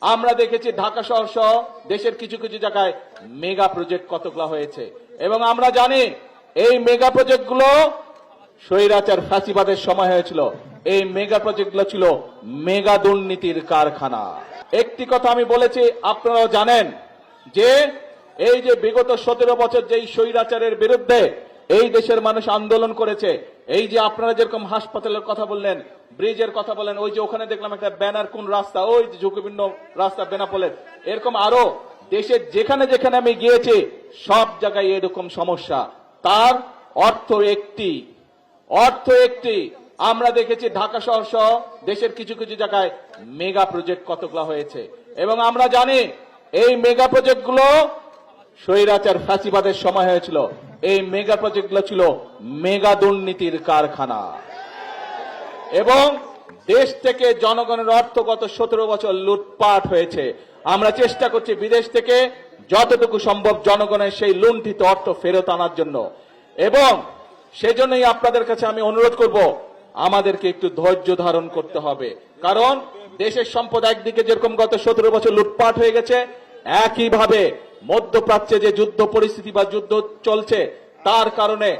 আমরা দেখেছি ঢাকা শহর সহ দেশের কিছু কিছু জায়গায় মেগা প্রজেক্ট কতগুলো হয়েছে এবং আমরা জানি এই মেগা প্রজেক্টগুলো স্বৈরাচার ফ্যাসিবাদের সময় হয়েছিল। এই মেগা প্রজেক্টগুলো ছিল মেগা দুর্নীতির কারখানা। একটি কথা আমি বলেছি, আপনারাও জানেন যে এই যে বিগত 17 বছর যেই স্বৈরাচারের বিরুদ্ধে এই দেশের মানুষ আন্দোলন করেছে, এই যে আপনারা যেরকম হাসপাতালের কথা বললেন, ব্রিজের কথা বলেন, ওই যে ওখানে দেখলাম একটা ব্যানার, কোন রাস্তা, ওই যে ঝুঁকিপূর্ণ রাস্তা বেনাপোলের, এরকম আরো দেশের যেখানে যেখানে আমি গিয়েছি সব জায়গায় এরকম সমস্যা। তার অর্থ একটি আমরা দেখেছি ঢাকা শহর সহ দেশের কিছু কিছু জায়গায় মেগা প্রজেক্ট কতগুলো হয়েছে এবং আমরা জানি এই মেগা প্রজেক্টগুলো স্বৈরাচার ফ্যাসিবাদের সময় হয়েছিল। এই মেগা প্রজেক্টগুলো ছিল মেগা দুর্নীতির কারখানা এবং দেশ থেকে জনগণের অর্থ গত 17 বছর লুটপাট হয়েছে। আমরা চেষ্টা করছি বিদেশ থেকে যতটুকু সম্ভব জনগণের সেই লুণ্ঠিত অর্থ ফেরত আনার জন্য এবং সেজন্যই আপনাদের কাছে আমি অনুরোধ করব, আমাদেরকে একটু ধৈর্য ধারণ করতে হবে। কারণ দেশের সম্পদ একদিকে যেরকম গত 17 বছর লুটপাট হয়ে গেছে, একইভাবে মধ্যপ্রাচ্যে যে যুদ্ধ পরিস্থিতি বা যুদ্ধ চলছে তার কারণে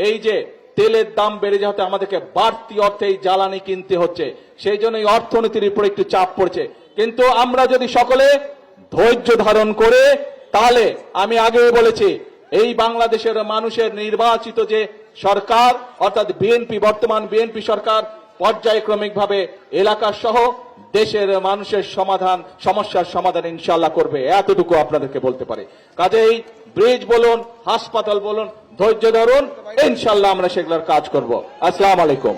এই যে তেলের দাম বেড়ে যাওয়াতে আমাদেরকে বাড়তি অর্থে এই জ্বালানি কিনতে হচ্ছে, সেই জন্য এই অর্থনীতির উপর একটু চাপ পড়ছে। কিন্তু আমরা যদি সকলে ধৈর্য ধারণ করে, তাহলে আমি আগেও বলেছি এই বাংলাদেশের মানুষের নির্বাচিত যে সরকার অর্থাৎ বিএনপি, বর্তমান বিএনপি সরকার পর্যায়ক্রমিকভাবে এলাকা সহ দেশের মানুষের সমস্যার সমাধান ইনশাআল্লাহ করবে, এতটুকু আপনাদেরকে বলতে পারি। কাজেই ব্রিজ বলুন, হাসপাতাল বলুন, ধৈর্য ধরুন, ইনশাআল্লাহ আমরা সেগুলোর কাজ করব। আসসালামু আলাইকুম।